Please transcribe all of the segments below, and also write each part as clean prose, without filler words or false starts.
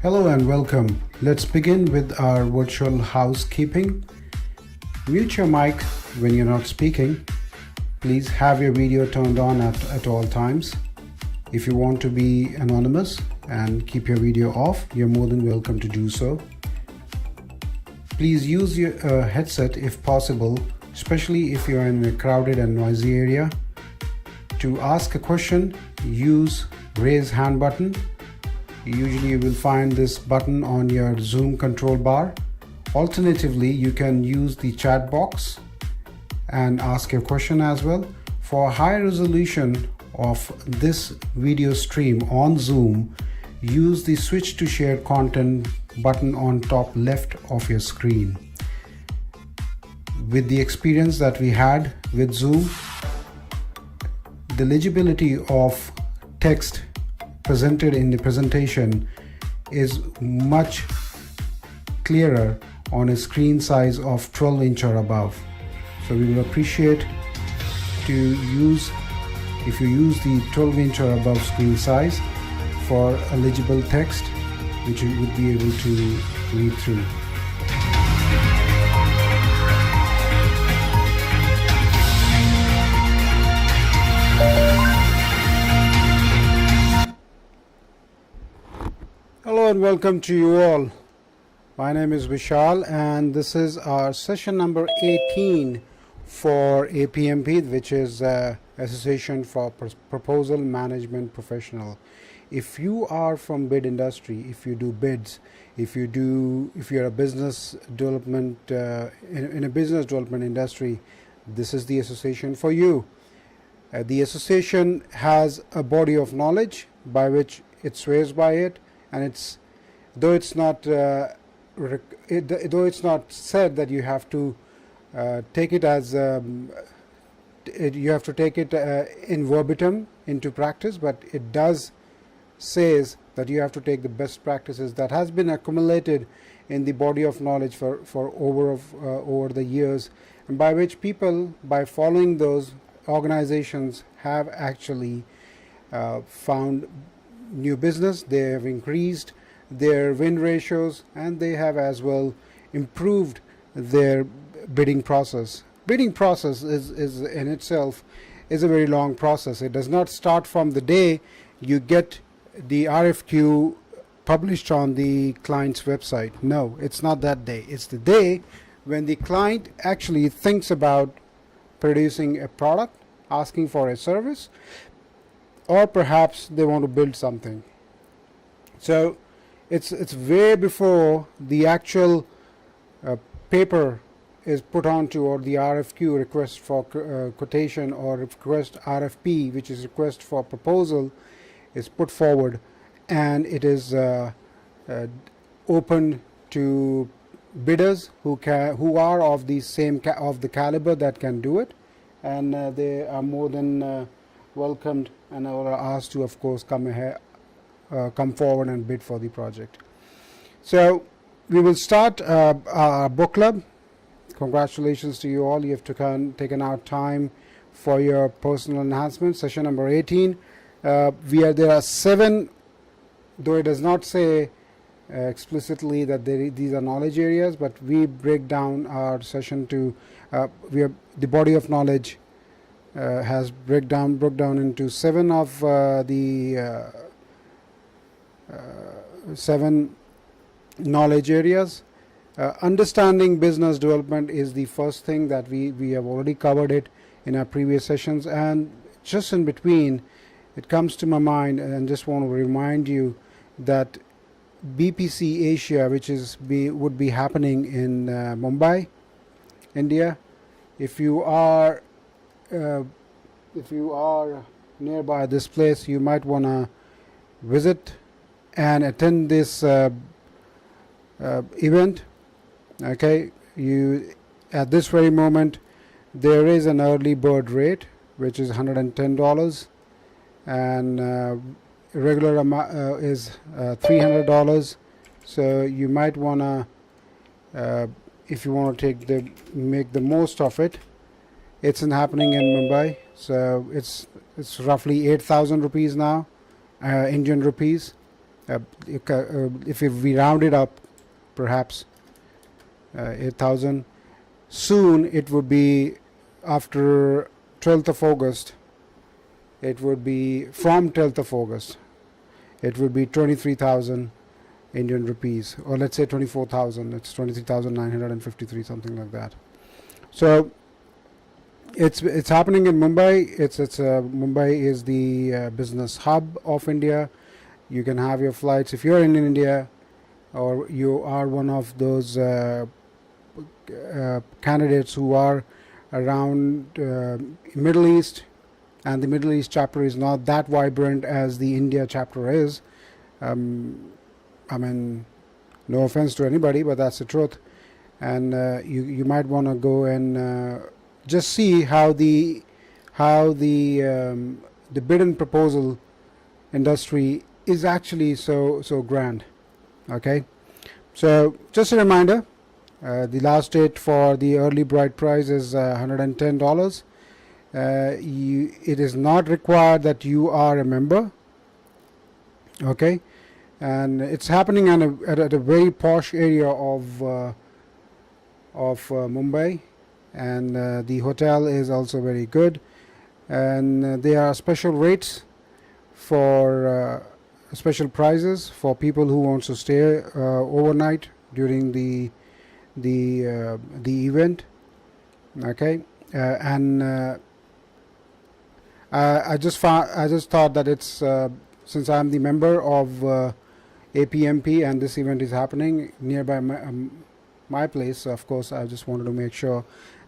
Hello and welcome. Let's begin with our virtual housekeeping. Mute your mic when you're not speaking. Please have your video turned on at all times. If you want to be anonymous and keep your video off, you're more than welcome to do so. Please use your headset if possible, especially if you're in a crowded and noisy area. To ask a question, use raise hand button. Usually you will find this button on your Zoom control bar. Alternatively, you can use the chat box and ask your question as well. For high resolution of this video stream on Zoom, use the switch to share content button on top left of your screen. With the experience that we had with Zoom, the legibility of text presented in the presentation is much clearer on a screen size of 12 inch or above. So we will appreciate to use, if you use the 12 inch or above screen size for a legible text which you would be able to read through. Hello and welcome to you all. My name is Vishal and this is our session number 18 for APMP, which is Association for Proposal Management Professional. If you are from bid industry, if you do bids, if you're a business development in a business development industry, this is the association for you. The association has a body of knowledge by which it swears by it, and though it's not said that you have to take it as you have to take it in verbatim into practice, but it does says that you have to take the best practices that has been accumulated in the body of knowledge for over the years, and by which people, by following those, organizations have actually found new business. They have increased their win ratios, and they have as well improved their bidding process. Bidding process is in itself is a very long process. It does not start from the day you get the RFQ published on the client's website. No, it's not that day. It's the day when the client actually thinks about producing a product, asking for a service, or perhaps they want to build something. So it's way before the actual paper is put onto, or the RFQ, request for quotation, or request RFP, which is request for proposal, is put forward, and it is open to bidders who are of the same of the caliber that can do it, and they are more than welcomed and are asked to, of course, come forward and bid for the project. So we will start our book club. Congratulations to you all. You have taken out time for your personal enhancement. Session number 18. There are 7, though it does not say explicitly that these are knowledge areas, but we break down our session to the body of knowledge has broke down into 7 of the 7 knowledge areas. Understanding business development is the first thing that we have already covered it in our previous sessions, and just in between it comes to my mind, and just want to remind you that BPC Asia, which would be happening in Mumbai, India. If you are nearby this place, you might want to visit and attend this event. Okay, at this very moment there is an early bird rate which is $110, and regular amount is $300. So you might want to, if you want to make the most of it. It's happening in Mumbai, so it's roughly 8,000 rupees now, Indian rupees. if we round it up, perhaps 8,000, soon it would be, after 12th of August, it would be, from 12th of August, it would be 23,000 Indian rupees, or let's say 24,000. It's 23,953, something like that. So it's happening in Mumbai. Mumbai is the business hub of India. You can have your flights if you're in India, or you are one of those candidates who are around Middle East, and the Middle East chapter is not that vibrant as the India chapter is. I mean, no offense to anybody, but that's the truth. And you might want to go and just see how the bid and proposal industry is actually so grand. Okay, so just a reminder, the last date for the early bright price is $110. It is not required that you are a member. Okay, and it's happening at a very posh area of Mumbai, and the hotel is also very good, and there are special rates for special prices for people who want to stay overnight during the event. Okay, and I just thought that it's since I'm the member of APMP and this event is happening nearby my place, so of course I just wanted to make sure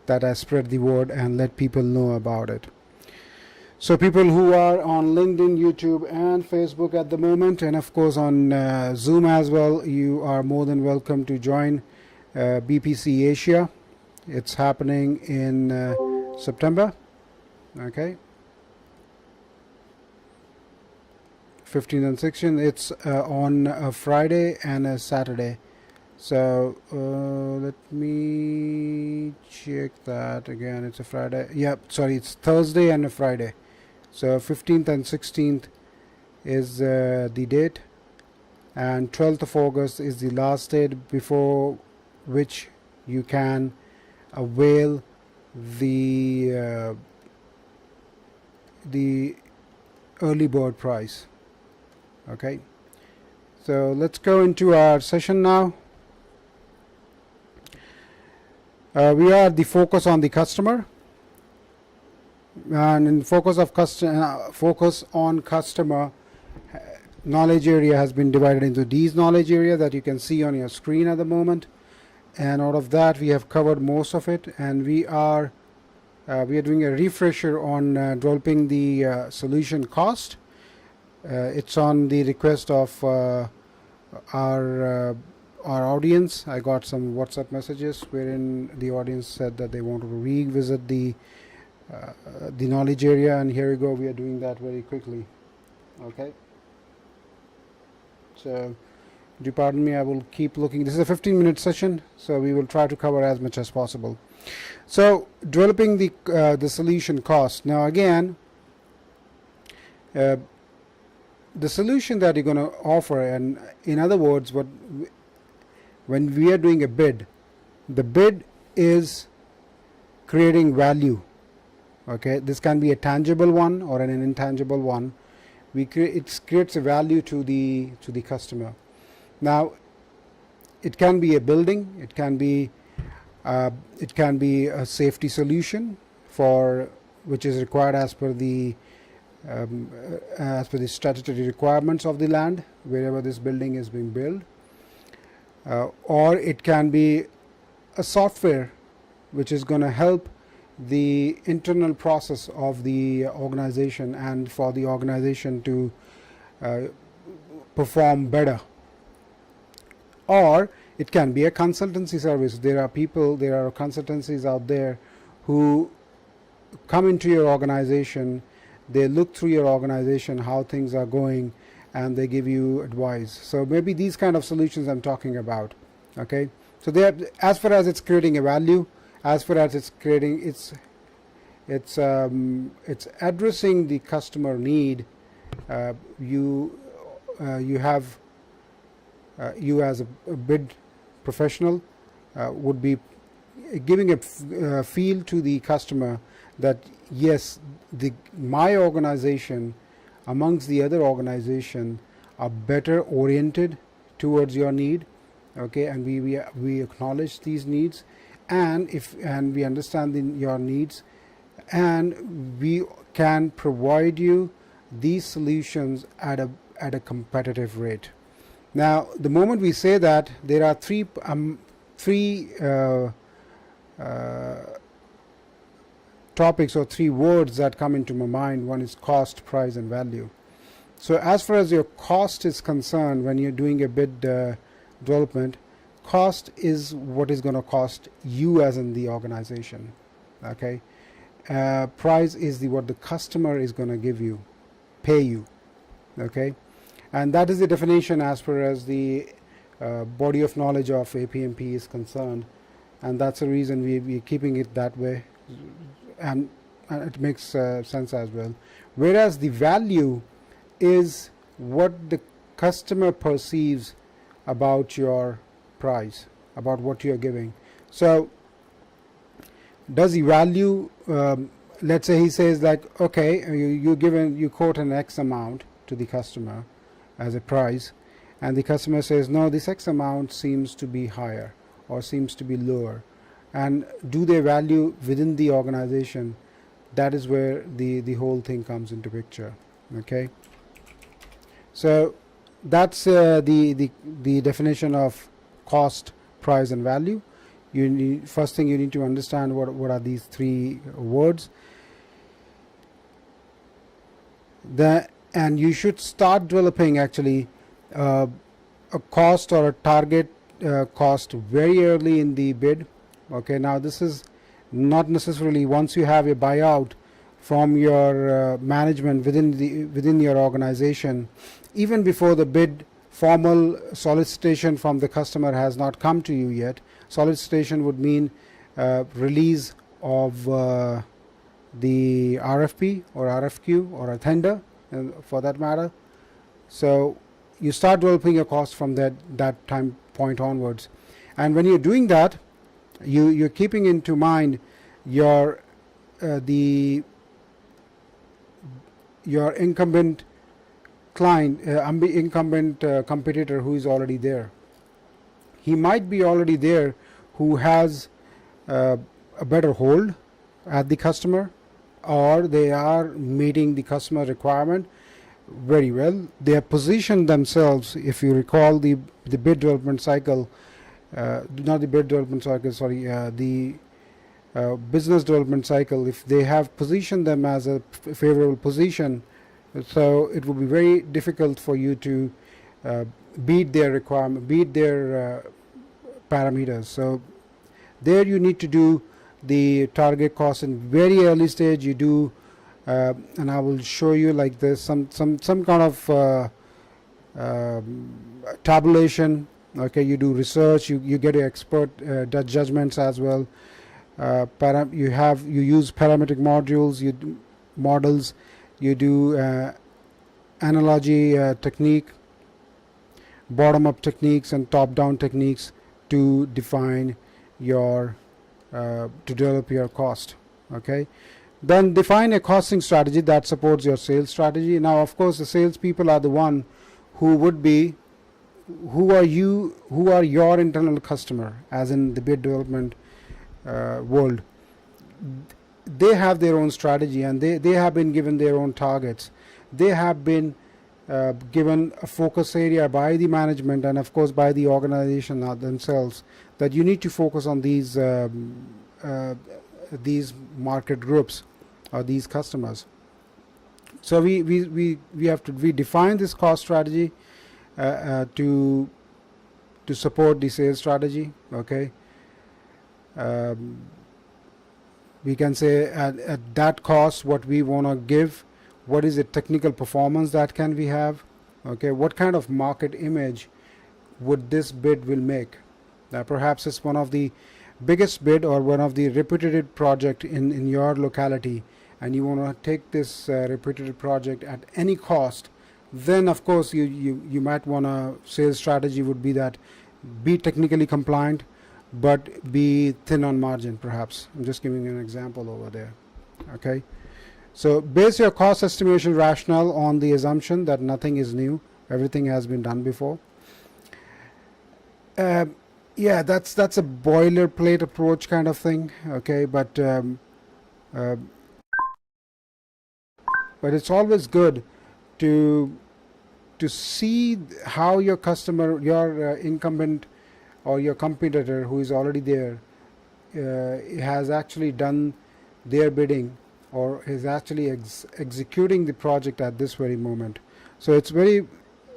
that I spread the word and let people know about it. So people who are on LinkedIn, YouTube and Facebook at the moment, and of course on Zoom as well, you are more than welcome to join BPC Asia. It's happening in September. Okay, 15th and 16th. It's on a Friday and a Saturday. So let me check that again. It's a Friday. Yep, sorry, it's Thursday and a Friday. So 15th and 16th is the date, and 12th of August is the last date before which you can avail the early bird price. Okay, so let's go into our session now. We are the focus on the customer, and in focus on customer, knowledge area has been divided into these knowledge area that you can see on your screen at the moment, and out of that we have covered most of it, and we are doing a refresher on developing the solution cost. It's on the request of our audience. I got some WhatsApp messages wherein the audience said that they want to revisit the knowledge area, and here we go. We are doing that very quickly. Okay, so do you pardon me, I will keep looking. This is a 15-minute session, so we will try to cover as much as possible. So developing the solution cost. Now again, the solution that you're going to offer, and in other words, when we are doing a bid, the bid is creating value. Okay, this can be a tangible one or an intangible one. It creates a value to the customer. Now, it can be a building, it can be a safety solution for which is required as per the statutory requirements of the land wherever this building is being built, or it can be a software which is going to help the internal process of the organization and for the organization to perform better, or it can be a consultancy service. There are consultancies out there who come into your organization, they look through your organization, how things are going, and they give you advice. So maybe these kind of solutions I'm talking about. Okay, so as far as it's creating a value, as far as it's creating, it's addressing the customer need. You have you as a bid professional would be giving a feel to the customer that yes, my organization amongst the other organization are better oriented towards your need, okay, and we acknowledge these needs, and we understand your needs, and we can provide you these solutions at a competitive rate. Now, the moment we say that, there are three topics or three words that come into my mind. One is cost, price, and value. So as far as your cost is concerned, when you're doing a bid development, cost is what is going to cost you as in the organization, okay. Price is what the customer is going to give you, pay you, okay. And that is the definition as far as the body of knowledge of APMP is concerned, and that's the reason we're keeping it that way, and it makes sense as well. Whereas the value is what the customer perceives about your price, about what you're giving. So does the value, let's say he says like, okay, you quote an X amount to the customer as a price, and the customer says, no, this X amount seems to be higher or seems to be lower, and do they value within the organization? That is where the whole thing comes into picture, okay. So that's the definition of cost, price, and value. First thing you need to understand what are these three words. And you should start developing actually a cost or a target cost very early in the bid. Okay, now this is not necessarily once you have a buyout from your management within your organization. Even before the bid, formal solicitation from the customer has not come to you yet. Solicitation would mean release of the RFP or RFQ or a tender, for that matter. So you start developing a cost from that time point onwards, and when you're doing that, you're keeping into mind your incumbent client, incumbent competitor who is already there. He might be already there, who has a better hold at the customer, or they are meeting the customer requirement very well. They have positioned themselves, if you recall the bid development cycle, not the bid development cycle, sorry, the business development cycle, if they have positioned them as a favorable position, so it will be very difficult for you to beat their requirement, beat their parameters. So there you need to do the target cost in very early stage. You do, and I will show you like this, some kind of tabulation. Okay, you do research, you get expert judgments as well. You use parametric models, you do analogy technique, bottom-up techniques, and top-down techniques to define your to develop your cost. Okay, then define a costing strategy that supports your sales strategy. Now, of course, the salespeople are the one who are your internal customer, as in the bid development world. They have their own strategy, and they have been given their own targets. They have been given a focus area by the management and of course by the organization themselves, that you need to focus on these market groups or these customers. So we define this cost strategy to support the sales strategy. Okay, we can say at that cost what we want to give, what is the technical performance that can we have, okay, what kind of market image would this bid will make. Perhaps it's one of the biggest bid or one of the reputed project in your locality, and you want to take this reputed project at any cost then of course you might want a sales strategy would be that be technically compliant but be thin on margin. Perhaps I'm just giving an example over there. Okay, so base your cost estimation rationale on the assumption that nothing is new, everything has been done before. Yeah, that's a boilerplate approach kind of thing. Okay, but it's always good to see how your customer, your incumbent or your competitor who is already there has actually done their bidding or is actually executing the project at this very moment. So it's very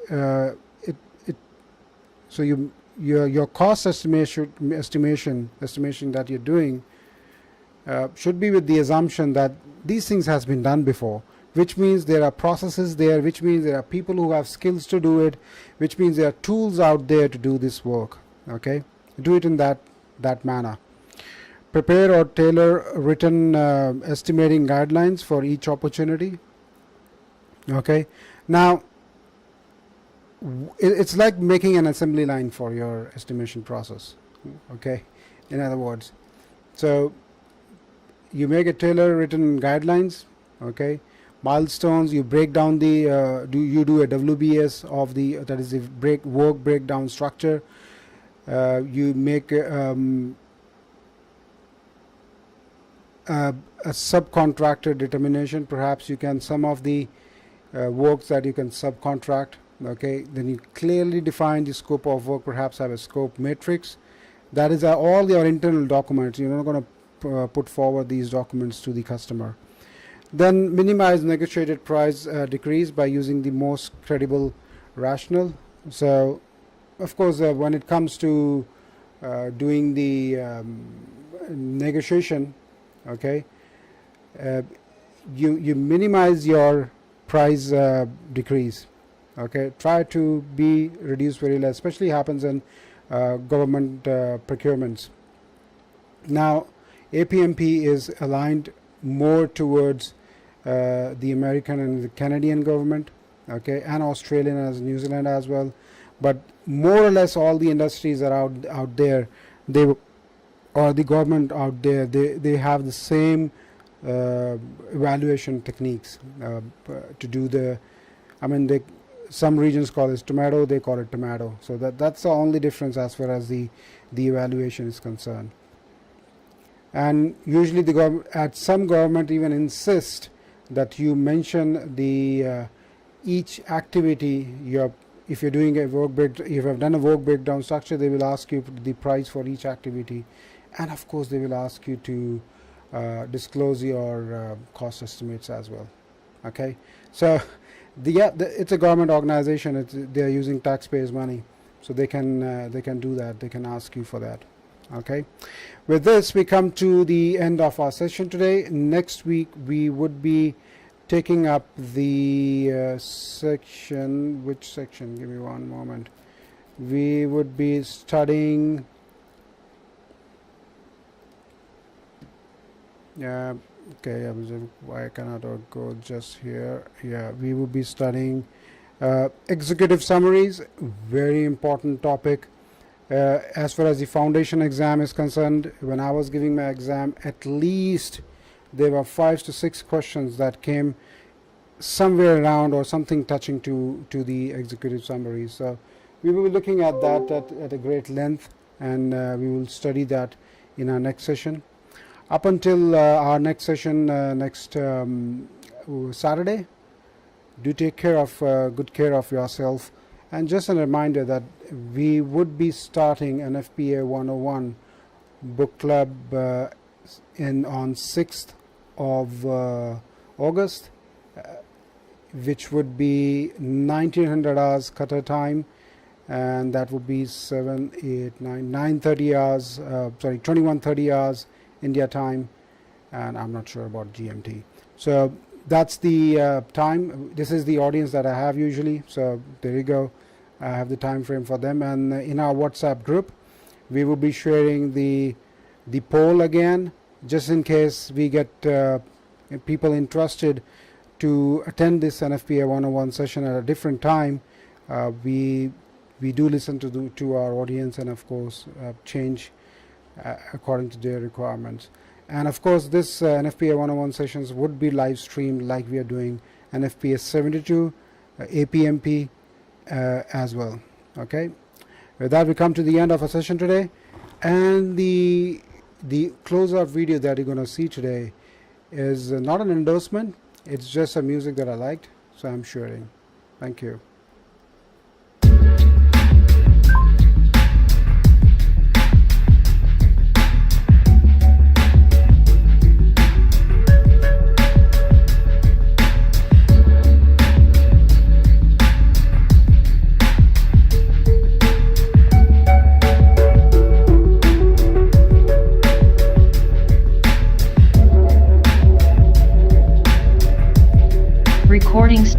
so your cost estimation that you're doing should be with the assumption that these things has been done before, which means there are processes there, which means there are people who have skills to do it, which means there are tools out there to do this work. Okay, do it in that manner. Prepare or tailor written estimating guidelines for each opportunity. Okay, now it's like making an assembly line for your estimation process. Okay, in other words, so you make a tailor written guidelines. Okay, milestones, you break down the you do a WBS of the, that is the work breakdown structure. You make a subcontractor determination. Perhaps you can, some of the works that you can subcontract. Okay, then you clearly define the scope of work, perhaps have a scope matrix. That is all your internal documents. You're not going to put forward these documents to the customer. Then minimize negotiated price decrease by using the most credible rationale. So of course when it comes to doing the negotiation, okay, you minimize your price decrease. Okay, try to be reduced very less, especially happens in government procurements. Now APMP is aligned more towards the American and the Canadian government, okay, and Australian as New Zealand as well, but more or less all the industries are out there, or the government out there, they have the same evaluation techniques to do the, I mean, some regions call it tomato, they call it tomato. So that's the only difference as far as the evaluation is concerned. And usually at some government even insist that you mention the each activity. If you're doing a if you have done a work breakdown structure, they will ask you the price for each activity, and of course they will ask you to disclose your cost estimates as well. Okay, so it's a government organization. They are using taxpayers' money, so they can do that. They can ask you for that. Okay, with this we come to the end of our session today. Next week we would be taking up the section. Which section? Give me one moment. We would be studying okay, why cannot I go just here? Yeah, we will be studying executive summaries, very important topic. As far as the foundation exam is concerned, when I was giving my exam, at least there were 5 to 6 questions that came somewhere around or something touching to the executive summaries. So we will be looking at that at a great length, and we will study that in our next session. Up until our next session next Saturday, do take good care of yourself. And just a reminder that we would be starting an FPA 101 book club on 6th of August, which would be 1900 hours Qatar time, and that would be 9:30 hours, sorry, 21:30 hours India time, and I'm not sure about GMT. So that's the time. This is the audience that I have usually. So there you go. I have the time frame for them. And in our WhatsApp group, we will be sharing the poll again, just in case we get people interested to attend this NFPA 101 session at a different time, we do listen to our audience, and of course change according to their requirements. And of course this NFPA 101 sessions would be live streamed like we are doing NFPA 72, APMP as well. Okay, with that we come to the end of our session today, and the closeout video that you're going to see today is not an endorsement, it's just a music that I liked, so I'm sharing. Thank you. Recordings.